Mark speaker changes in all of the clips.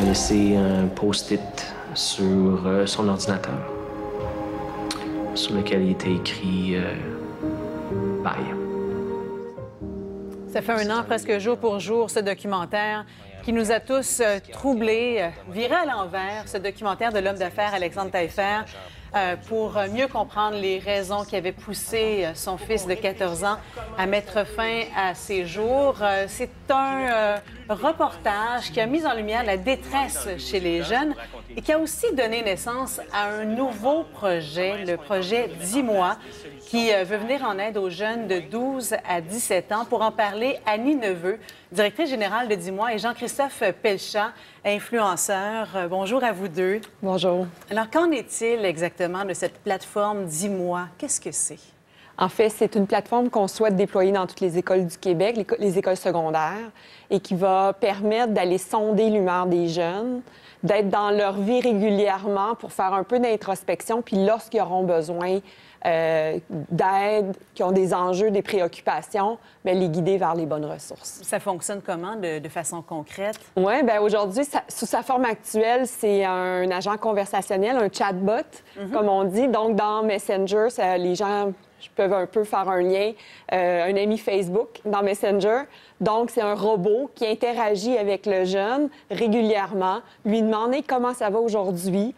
Speaker 1: Il a laissé un post-it sur son ordinateur, sur lequel il était écrit Bye.
Speaker 2: Ça fait un an, presque jour pour jour, ce documentaire qui nous a tous troublés, viré à l'envers, ce documentaire de l'homme d'affaires Alexandre Taillefer, pour mieux comprendre les raisons qui avaient poussé son fils de 14 ans à mettre fin à ses jours. C'est un reportage qui a mis en lumière la détresse chez les jeunes et qui a aussi donné naissance à un nouveau projet, le projet 10 mois, qui veut venir en aide aux jeunes de 12 à 17 ans. Pour en parler, Annie Neveu, directrice générale de 10 mois, et Jean-Christophe Pelchat, influenceur. Bonjour à vous deux.
Speaker 3: Bonjour.
Speaker 2: Alors, qu'en est-il exactement de cette plateforme 10 mois? Qu'est-ce que c'est?
Speaker 3: En fait, c'est une plateforme qu'on souhaite déployer dans toutes les écoles du Québec, les écoles secondaires, et qui va permettre d'aller sonder l'humeur des jeunes, d'être dans leur vie régulièrement pour faire un peu d'introspection, puis lorsqu'ils auront besoin d'aide, qui ont des enjeux, des préoccupations, bien, les guider vers les bonnes ressources.
Speaker 2: Ça fonctionne comment de façon concrète?
Speaker 3: Oui, bien aujourd'hui, sous sa forme actuelle, c'est un agent conversationnel, un chatbot, comme on dit. Donc, dans Messenger, les gens peuvent un peu faire un lien, un ami Facebook dans Messenger. Donc, c'est un robot qui interagit avec le jeune régulièrement, lui demander comment ça va aujourd'hui.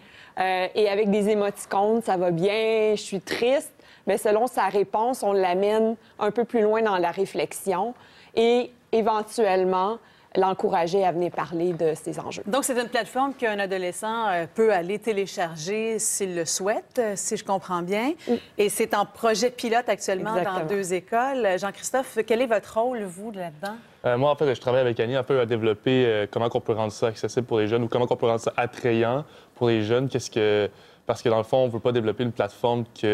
Speaker 3: Et avec des émoticônes, ça va bien, je suis triste. Mais selon sa réponse, on l'amène un peu plus loin dans la réflexion et éventuellement l'encourager à venir parler de ses enjeux.
Speaker 2: Donc, c'est une plateforme qu'un adolescent peut aller télécharger s'il le souhaite, si je comprends bien. Et c'est en projet pilote actuellement dans 2 écoles. Jean-Christophe, quel est votre rôle, vous, là-dedans?
Speaker 4: Moi, en fait, je travaille avec Annie un peu à développer comment on peut rendre ça accessible pour les jeunes ou comment on peut rendre ça attrayant pour les jeunes. Parce que, dans le fond, on ne veut pas développer une plateforme qui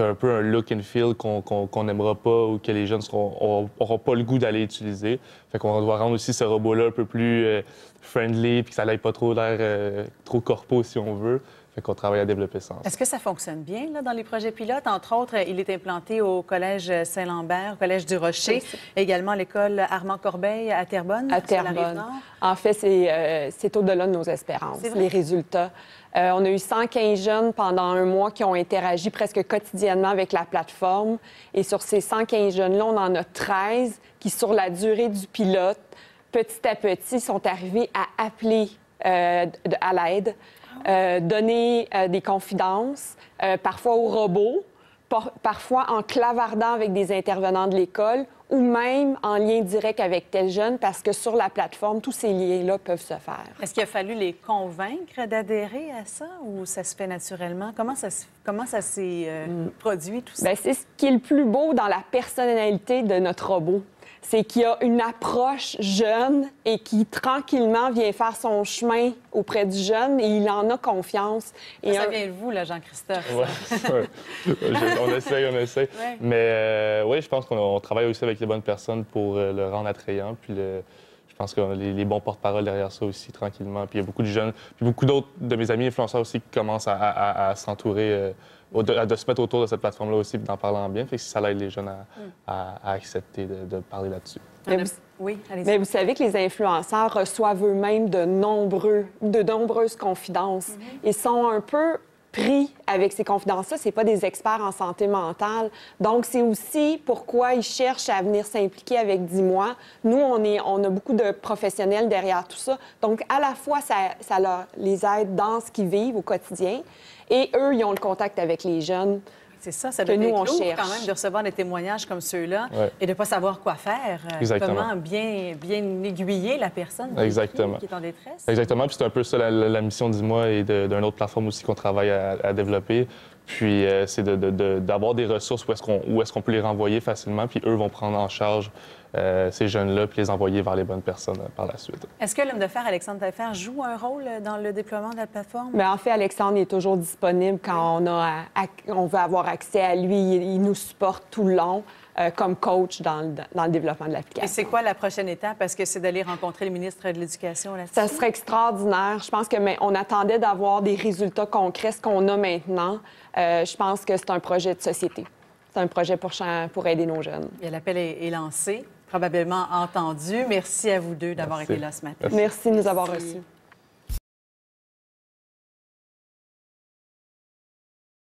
Speaker 4: a un peu un look and feel qu'on n'aimera pas ou que les jeunes n'auront pas le goût d'aller utiliser. Fait qu'on doit rendre aussi ce robot-là un peu plus friendly puis que ça n'aille pas trop l'air trop corpo, si on veut. Fait qu'on travaille à développer ça.
Speaker 2: Est-ce que ça fonctionne bien là, dans les projets pilotes? Entre autres, il est implanté au Collège Saint-Lambert, au Collège du Rocher, également à l'école Armand-Corbeil à Terrebonne.
Speaker 3: À Terrebonne. En fait, c'est au-delà de nos espérances, les résultats. On a eu 115 jeunes pendant un mois qui ont interagi presque quotidiennement avec la plateforme. Et sur ces 115 jeunes-là, on en a 13 qui, sur la durée du pilote, petit à petit, sont arrivés à appeler à l'aide. Donner des confidences, parfois au robot, parfois en clavardant avec des intervenants de l'école ou même en lien direct avec tel jeune, parce que sur la plateforme, tous ces liens-là peuvent se faire.
Speaker 2: Est-ce qu'il a fallu les convaincre d'adhérer à ça ou ça se fait naturellement? Comment ça s'est produit, tout ça?
Speaker 3: Bien, c'est ce qui est le plus beau dans la personnalité de notre robot. C'est qu'il y a une approche jeune et qui, tranquillement, vient faire son chemin auprès du jeune et il en a confiance.
Speaker 2: Ça vient de vous, là, Jean-Christophe.
Speaker 4: Ouais. On essaie. Ouais. Mais oui, je pense qu'on travaille aussi avec les bonnes personnes pour le rendre attrayant. Puis je pense qu'on a les bons porte-parole derrière ça aussi, tranquillement. Puis il y a beaucoup de jeunes, puis beaucoup d'autres de mes amis influenceurs aussi qui commencent à s'entourer, de se mettre autour de cette plateforme-là aussi, puis d'en parler en bien. Fait que ça aide les jeunes à accepter de parler là-dessus.
Speaker 2: Oui, allez-y.
Speaker 3: Mais vous savez que les influenceurs reçoivent eux-mêmes de nombreuses confidences. Ils sont un peu pris avec ces confidences-là. Ce n'est pas des experts en santé mentale. Donc, c'est aussi pourquoi ils cherchent à venir s'impliquer avec 10 mois. Nous, on a beaucoup de professionnels derrière tout ça. Donc, à la fois, ça les aide dans ce qu'ils vivent au quotidien et eux, ils ont le contact avec les jeunes.
Speaker 2: C'est ça doit être lourd quand même de recevoir des témoignages comme ceux-là et de ne pas savoir quoi faire. Comment bien aiguiller la personne qui est en détresse.
Speaker 4: Exactement. Puis c'est un peu ça la mission d'10 mois et d'une autre plateforme aussi qu'on travaille à développer. Puis c'est d'avoir des ressources où est-ce qu'on peut les renvoyer facilement, puis eux vont prendre en charge ces jeunes-là puis les envoyer vers les bonnes personnes par la suite.
Speaker 2: Est-ce que l'homme de fer, Alexandre Taillefer, joue un rôle dans le déploiement de la plateforme?
Speaker 3: Bien, en fait, Alexandre est toujours disponible quand on veut avoir accès à lui. Il nous supporte tout le long comme coach dans le développement de l'application.
Speaker 2: Et c'est quoi la prochaine étape? Est-ce que c'est d'aller rencontrer le ministre de l'Éducation là-dessus?
Speaker 3: Ça serait extraordinaire. Je pense qu'on attendait d'avoir des résultats concrets, ce qu'on a maintenant. Je pense que c'est un projet de société. C'est un projet pour aider nos jeunes.
Speaker 2: L'appel est lancé, probablement entendu. Merci à vous deux d'avoir été là ce matin.
Speaker 3: Merci de nous avoir reçus.